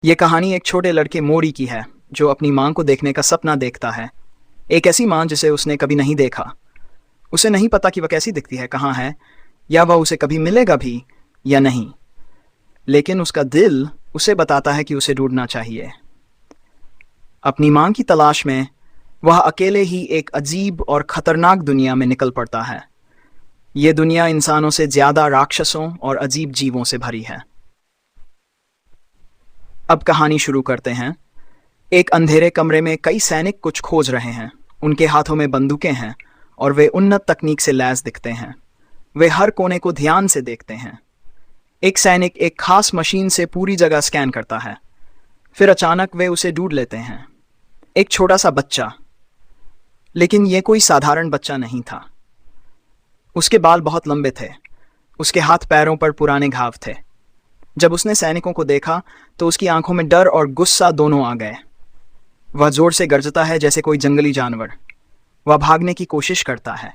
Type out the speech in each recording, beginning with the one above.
ये कहानी एक छोटे लड़के मोरी की है जो अपनी माँ को देखने का सपना देखता है। एक ऐसी माँ जिसे उसने कभी नहीं देखा। उसे नहीं पता कि वह कैसी दिखती है, कहाँ है, या वह उसे कभी मिलेगा भी या नहीं। लेकिन उसका दिल उसे बताता है कि उसे ढूंढना चाहिए। अपनी माँ की तलाश में वह अकेले ही एक अजीब और खतरनाक दुनिया में निकल पड़ता है। ये दुनिया इंसानों से ज्यादा राक्षसों और अजीब जीवों से भरी है। अब कहानी शुरू करते हैं। एक अंधेरे कमरे में कई सैनिक कुछ खोज रहे हैं। उनके हाथों में बंदूकें हैं और वे उन्नत तकनीक से लैस दिखते हैं। वे हर कोने को ध्यान से देखते हैं। एक सैनिक एक खास मशीन से पूरी जगह स्कैन करता है। फिर अचानक वे उसे ढूंढ लेते हैं। एक छोटा सा बच्चा, लेकिन यह कोई साधारण बच्चा नहीं था। उसके बाल बहुत लंबे थे। उसके हाथ पैरों पर पुराने घाव थे। जब उसने सैनिकों को देखा तो उसकी आंखों में डर और गुस्सा दोनों आ गए। वह जोर से गरजता है जैसे कोई जंगली जानवर। वह भागने की कोशिश करता है,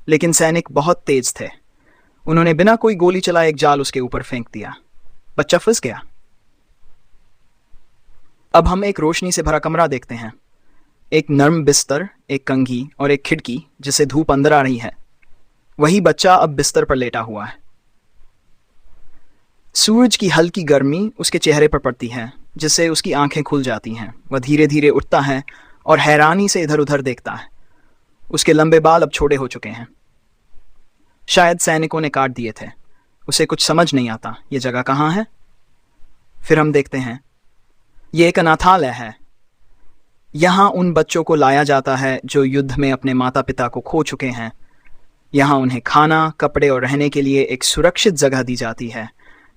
लेकिन सैनिक बहुत तेज थे। उन्होंने बिना कोई गोली चलाए एक जाल उसके ऊपर फेंक दिया। बच्चा फंस गया। अब हम एक रोशनी से भरा कमरा देखते हैं। एक नर्म बिस्तर, एक कंघी और एक खिड़की जिससे धूप अंदर आ रही है। वही बच्चा अब बिस्तर पर लेटा हुआ है। सूरज की हल्की गर्मी उसके चेहरे पर पड़ती है, जिससे उसकी आंखें खुल जाती हैं। वह धीरे धीरे उठता है और हैरानी से इधर उधर देखता है। उसके लंबे बाल अब छोटे हो चुके हैं। शायद सैनिकों ने काट दिए थे। उसे कुछ समझ नहीं आता, ये जगह कहाँ है। फिर हम देखते हैं ये एक अनाथालय है। यहाँ उन बच्चों को लाया जाता है जो युद्ध में अपने माता पिता को खो चुके हैं। यहाँ उन्हें खाना, कपड़े और रहने के लिए एक सुरक्षित जगह दी जाती है।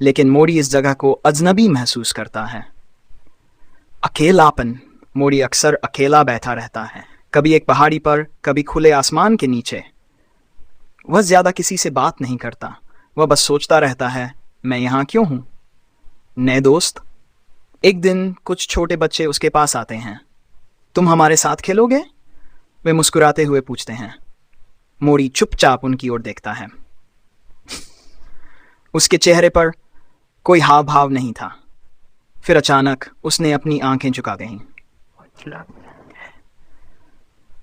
लेकिन मोरी इस जगह को अजनबी महसूस करता है। अकेलापन। मोरी अक्सर अकेला बैठा रहता है, कभी एक पहाड़ी पर, कभी खुले आसमान के नीचे। वह ज्यादा किसी से बात नहीं करता। वह बस सोचता रहता है, मैं यहाँ क्यों हूँ। नए दोस्त। एक दिन कुछ छोटे बच्चे उसके पास आते हैं। तुम हमारे साथ खेलोगे? वे मुस्कुराते हुए पूछते हैं। मोरी चुपचाप उनकी ओर देखता है। उसके चेहरे पर कोई हाव भाव नहीं था। फिर अचानक उसने अपनी आंखें झुका गईं।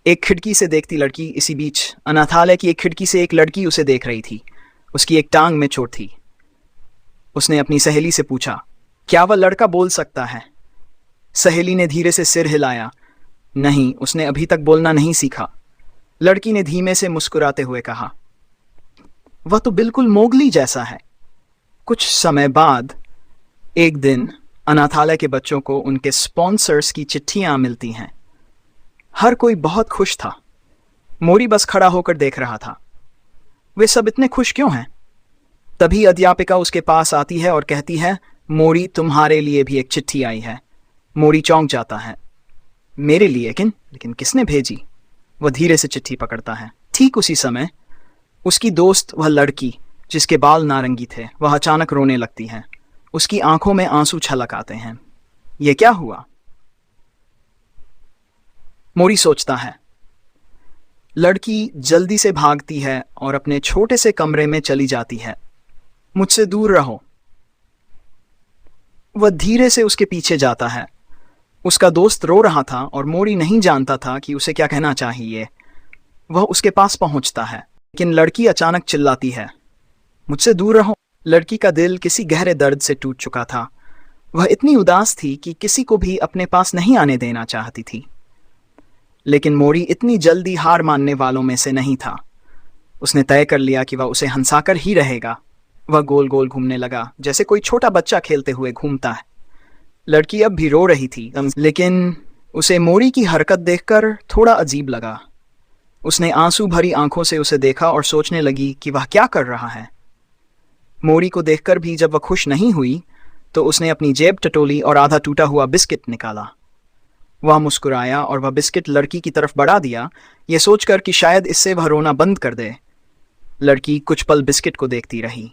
एक खिड़की से देखती लड़की। इसी बीच अनाथालय की एक खिड़की से एक लड़की उसे देख रही थी। उसकी एक टांग में चोट थी। उसने अपनी सहेली से पूछा, क्या वह लड़का बोल सकता है? सहेली ने धीरे से सिर हिलाया। नहीं, उसने अभी तक बोलना नहीं सीखा। लड़की ने धीमे से मुस्कुराते हुए कहा, वह तो बिल्कुल मोगली जैसा है। कुछ समय बाद एक दिन अनाथालय के बच्चों को उनके स्पॉन्सर्स की चिट्ठियां मिलती हैं। हर कोई बहुत खुश था। मोरी बस खड़ा होकर देख रहा था। वे सब इतने खुश क्यों हैं? तभी अध्यापिका उसके पास आती है और कहती है, मोरी, तुम्हारे लिए भी एक चिट्ठी आई है। मोरी चौंक जाता है। मेरे लिए? लेकिन किसने भेजी? वह धीरे से चिट्ठी पकड़ता है। ठीक उसी समय उसकी दोस्त, वह लड़की जिसके बाल नारंगी थे, वह अचानक रोने लगती है। उसकी आंखों में आंसू छलक आते हैं। यह क्या हुआ? मोरी सोचता है। लड़की जल्दी से भागती है और अपने छोटे से कमरे में चली जाती है। मुझसे दूर रहो। वह धीरे से उसके पीछे जाता है। उसका दोस्त रो रहा था और मोरी नहीं जानता था कि उसे क्या कहना चाहिए। वह उसके पास पहुंचता है, लेकिन लड़की अचानक चिल्लाती है, मुझसे दूर रहो। लड़की का दिल किसी गहरे दर्द से टूट चुका था। वह इतनी उदास थी कि किसी को भी अपने पास नहीं आने देना चाहती थी। लेकिन मोरी इतनी जल्दी हार मानने वालों में से नहीं था। उसने तय कर लिया कि वह उसे हंसाकर ही रहेगा। वह गोल गोल घूमने लगा, जैसे कोई छोटा बच्चा खेलते हुए घूमता है। लड़की अब भी रो रही थी, लेकिन उसे मोरी की हरकत देखकर थोड़ा अजीब लगा। उसने आंसू भरी आंखों से उसे देखा और सोचने लगी कि वह क्या कर रहा है। मोरी को देखकर भी जब वह खुश नहीं हुई तो उसने अपनी जेब टटोली और आधा टूटा हुआ बिस्किट निकाला। वह मुस्कुराया और वह बिस्किट लड़की की तरफ बढ़ा दिया, यह सोचकर कि शायद इससे वह रोना बंद कर दे। लड़की कुछ पल बिस्किट को देखती रही।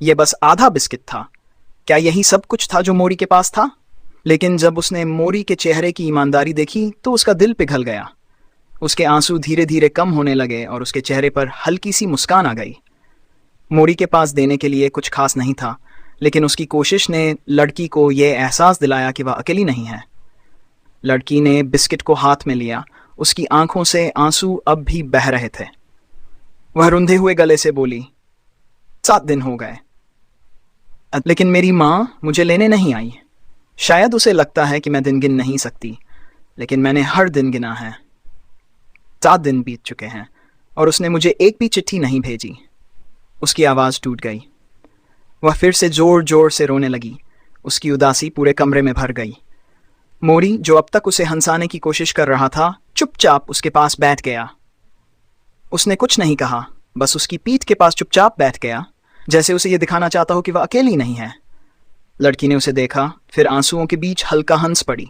यह बस आधा बिस्किट था। क्या यही सब कुछ था जो मोरी के पास था? लेकिन जब उसने मोरी के चेहरे की ईमानदारी देखी तो उसका दिल पिघल गया। उसके आंसू धीरे धीरे कम होने लगे और उसके चेहरे पर हल्की सी मुस्कान आ गई। मोरी के पास देने के लिए कुछ खास नहीं था, लेकिन उसकी कोशिश ने लड़की को यह एहसास दिलाया कि वह अकेली नहीं है। लड़की ने बिस्किट को हाथ में लिया। उसकी आंखों से आंसू अब भी बह रहे थे। वह रुंधे हुए गले से बोली, 7 दिन हो गए, लेकिन मेरी माँ मुझे लेने नहीं आई। शायद उसे लगता है कि मैं दिन गिन नहीं सकती, लेकिन मैंने हर दिन गिना है। 7 दिन बीत चुके हैं और उसने मुझे एक भी चिट्ठी नहीं भेजी। उसकी आवाज़ टूट गई। वह फिर से जोर जोर से रोने लगी। उसकी उदासी पूरे कमरे में भर गई। मोरी, जो अब तक उसे हंसाने की कोशिश कर रहा था, चुपचाप उसके पास बैठ गया। उसने कुछ नहीं कहा, बस उसकी पीठ के पास चुपचाप बैठ गया, जैसे उसे यह दिखाना चाहता हो कि वह अकेली नहीं है। लड़की ने उसे देखा, फिर आंसुओं के बीच हल्का हंस पड़ी।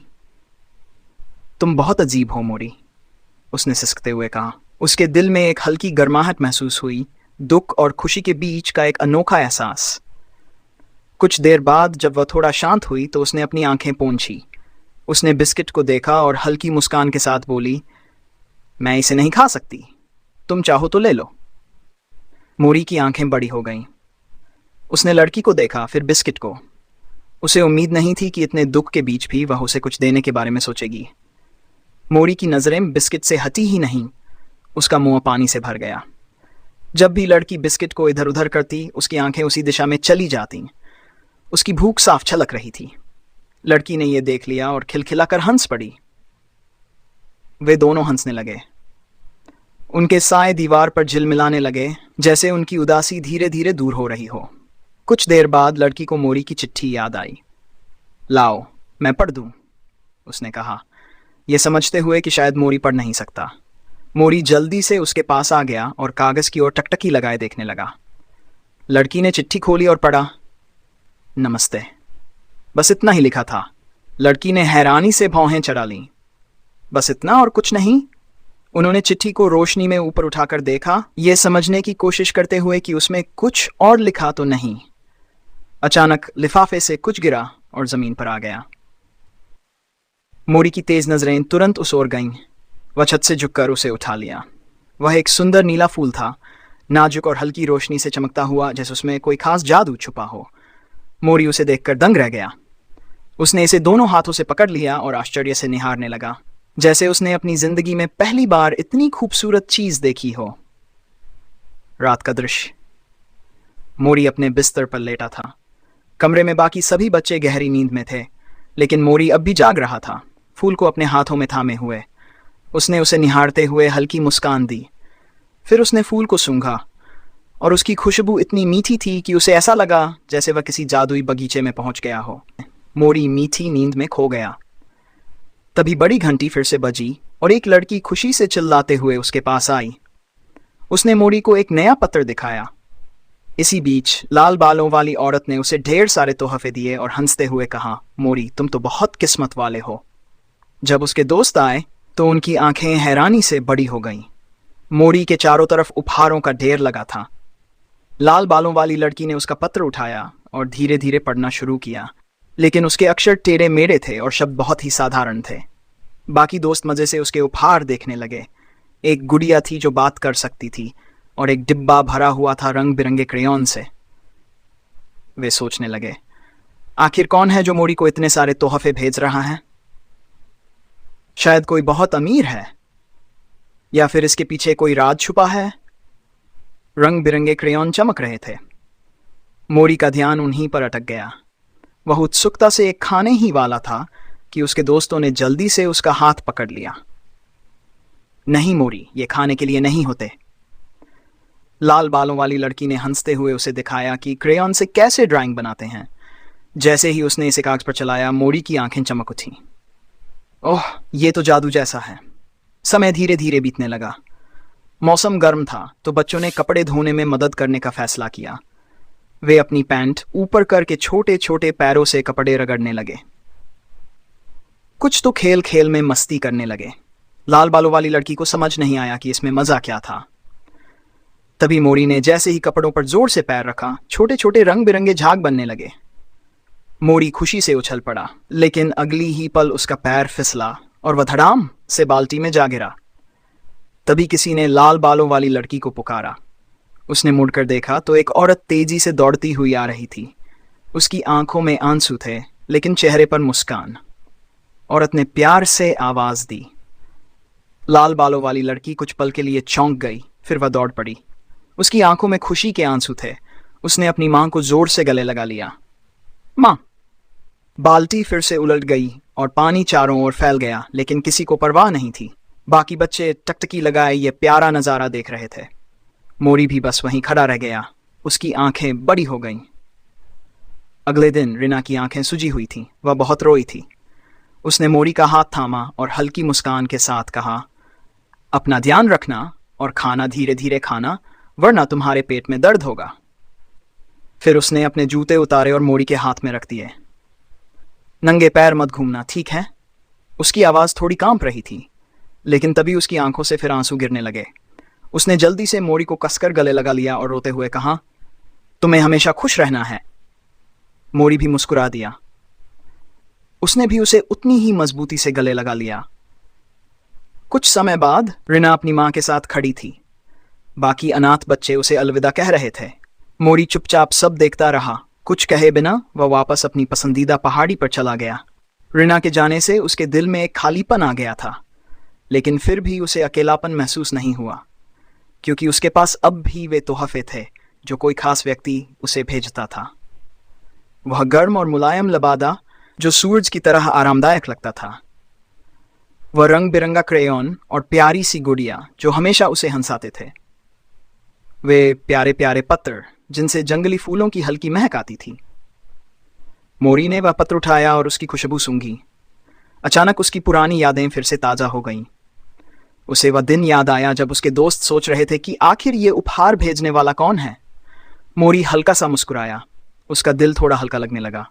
तुम बहुत अजीब हो मोरी, उसने सिसकते हुए कहा। उसके दिल में एक हल्की गर्माहट महसूस हुई, दुख और खुशी के बीच का एक अनोखा एहसास। कुछ देर बाद जब वह थोड़ा शांत हुई तो उसने अपनी आंखें पोंछी। उसने बिस्किट को देखा और हल्की मुस्कान के साथ बोली, मैं इसे नहीं खा सकती, तुम चाहो तो ले लो। मोरी की आंखें बड़ी हो गईं। उसने लड़की को देखा, फिर बिस्किट को। उसे उम्मीद नहीं थी कि इतने दुख के बीच भी वह उसे कुछ देने के बारे में सोचेगी। मोरी की नज़रें बिस्किट से हटी ही नहीं। उसका मुंह पानी से भर गया। जब भी लड़की बिस्किट को इधर उधर करती, उसकी आंखें उसी दिशा में चली जाती। उसकी भूख साफ छलक रही थी। लड़की ने यह देख लिया और खिलखिलाकर हंस पड़ी। वे दोनों हंसने लगे। उनके साए दीवार पर झिलमिलाने लगे, जैसे उनकी उदासी धीरे धीरे दूर हो रही हो। कुछ देर बाद लड़की को मोरी की चिट्ठी याद आई। लाओ, मैं पढ़ दूं, उसने कहा, यह समझते हुए कि शायद मोरी पढ़ नहीं सकता। मोरी जल्दी से उसके पास आ गया और कागज की ओर टकटकी लगाए देखने लगा। लड़की ने चिट्ठी खोली और पढ़ा, नमस्ते। बस इतना ही लिखा था। लड़की ने हैरानी से भौहें चढ़ा लीं। बस इतना और कुछ नहीं? उन्होंने चिट्ठी को रोशनी में ऊपर उठाकर देखा, यह समझने की कोशिश करते हुए कि उसमें कुछ और लिखा तो नहीं। अचानक लिफाफे से कुछ गिरा और जमीन पर आ गया। मोरी की तेज नजरें तुरंत उस ओर गईं। वह छत से झुककर उसे उठा लिया। वह एक सुंदर नीला फूल था, नाजुक और हल्की रोशनी से चमकता हुआ, जैसे उसमें कोई खास जादू छुपा हो। मोरी उसे देखकर दंग रह गया। उसने इसे दोनों हाथों से पकड़ लिया और आश्चर्य से निहारने लगा, जैसे उसने अपनी जिंदगी में पहली बार इतनी खूबसूरत चीज देखी हो। रात का दृश्य। मोरी अपने बिस्तर पर लेटा था। कमरे में बाकी सभी बच्चे गहरी नींद में थे, लेकिन मोरी अब भी जाग रहा था, फूल को अपने हाथों में थामे हुए। उसने उसे निहारते हुए हल्की मुस्कान दी। फिर उसने फूल को सूंघा और उसकी खुशबू इतनी मीठी थी कि उसे ऐसा लगा जैसे वह किसी जादुई बगीचे में पहुंच गया हो। मोरी मीठी नींद में खो गया। तभी बड़ी घंटी फिर से बजी और एक लड़की खुशी से चिल्लाते हुए उसके पास आई। उसने मोरी को एक नया पत्र दिखाया। इसी बीच लाल बालों वाली औरत ने उसे ढेर सारे तोहफे दिए और हंसते हुए कहा, मोरी, तुम तो बहुत किस्मत वाले हो। जब उसके दोस्त आए तो उनकी आंखें हैरानी से बड़ी हो गईं। मोरी के चारों तरफ उपहारों का ढेर लगा था। लाल बालों वाली लड़की ने उसका पत्र उठाया और धीरे धीरे पढ़ना शुरू किया, लेकिन उसके अक्षर टेढ़े मेढ़े थे और शब्द बहुत ही साधारण थे। बाकी दोस्त मजे से उसके उपहार देखने लगे। एक गुड़िया थी जो बात कर सकती थी और एक डिब्बा भरा हुआ था रंग बिरंगे क्रेयॉन से। वे सोचने लगे, आखिर कौन है जो मोरी को इतने सारे तोहफे भेज रहा है? शायद कोई बहुत अमीर है, या फिर इसके पीछे कोई राज छुपा है। रंग बिरंगे क्रेयॉन चमक रहे थे। मोरी का ध्यान उन्हीं पर अटक गया। वह उत्सुकता से एक खाने ही वाला था कि उसके दोस्तों ने जल्दी से उसका हाथ पकड़ लिया। नहीं मोरी, ये खाने के लिए नहीं होते। लाल बालों वाली लड़की ने हंसते हुए उसे दिखाया कि क्रेयॉन से कैसे ड्राइंग बनाते हैं। जैसे ही उसने इसे कागज पर चलाया, मोरी की आंखें चमक उठी। ओह, ये तो जादू जैसा है। समय धीरे धीरे बीतने लगा। मौसम गर्म था तो बच्चों ने कपड़े धोने में मदद करने का फैसला किया। वे अपनी पैंट ऊपर करके छोटे छोटे पैरों से कपड़े रगड़ने लगे। कुछ तो खेल खेल में मस्ती करने लगे। लाल बालों वाली लड़की को समझ नहीं आया कि इसमें मजा क्या था। तभी मोरी ने जैसे ही कपड़ों पर जोर से पैर रखा, छोटे छोटे रंग बिरंगे झाग बनने लगे। मोरी खुशी से उछल पड़ा, लेकिन अगली ही पल उसका पैर फिसला और वह धड़ाम से बाल्टी में जा गिरा। तभी किसी ने लाल बालों वाली लड़की को पुकारा। उसने मुड़कर देखा तो एक औरत तेजी से दौड़ती हुई आ रही थी। उसकी आंखों में आंसू थे, लेकिन चेहरे पर मुस्कान। औरत ने प्यार से आवाज दी। लाल बालों वाली लड़की कुछ पल के लिए चौंक गई, फिर वह दौड़ पड़ी। उसकी आंखों में खुशी के आंसू थे। उसने अपनी मां को जोर से गले लगा लिया। मां! बाल्टी फिर से उलट गई और पानी चारों ओर फैल गया, लेकिन किसी को परवाह नहीं थी। बाकी बच्चे टकटकी लगाए ये प्यारा नजारा देख रहे थे। मोरी भी बस वहीं खड़ा रह गया। उसकी आंखें बड़ी हो गईं। अगले दिन रिना की आंखें सूजी हुई थीं। वह बहुत रोई थी। उसने मोरी का हाथ थामा और हल्की मुस्कान के साथ कहा, अपना ध्यान रखना और खाना धीरे धीरे खाना, वरना तुम्हारे पेट में दर्द होगा। फिर उसने अपने जूते उतारे और मोरी के हाथ में रख दिए। नंगे पैर मत घूमना, ठीक है? उसकी आवाज़ थोड़ी कांप रही थी, लेकिन तभी उसकी आंखों से फिर आंसू गिरने लगे। उसने जल्दी से मोरी को कसकर गले लगा लिया और रोते हुए कहा, तुम्हें हमेशा खुश रहना है। मोरी भी मुस्कुरा दिया। उसने भी उसे उतनी ही मजबूती से गले लगा लिया। कुछ समय बाद रिना अपनी मां के साथ खड़ी थी। बाकी अनाथ बच्चे उसे अलविदा कह रहे थे। मोरी चुपचाप सब देखता रहा। कुछ कहे बिना वह वापस अपनी पसंदीदा पहाड़ी पर चला गया। रिना के जाने से उसके दिल में एक खालीपन आ गया था, लेकिन फिर भी उसे अकेलापन महसूस नहीं हुआ, क्योंकि उसके पास अब भी वे तोहफे थे जो कोई खास व्यक्ति उसे भेजता था। वह गर्म और मुलायम लबादा जो सूरज की तरह आरामदायक लगता था। वह रंग बिरंगा क्रेयॉन और प्यारी सी गुड़िया जो हमेशा उसे हंसाते थे। वे प्यारे प्यारे पत्र जिनसे जंगली फूलों की हल्की महक आती थी। मोरी ने वह पत्र उठाया और उसकी खुशबू सूंघी। अचानक उसकी पुरानी यादें फिर से ताज़ा हो गईं। उसे वह दिन याद आया जब उसके दोस्त सोच रहे थे कि आखिर ये उपहार भेजने वाला कौन है। मोरी हल्का सा मुस्कुराया। उसका दिल थोड़ा हल्का लगने लगा।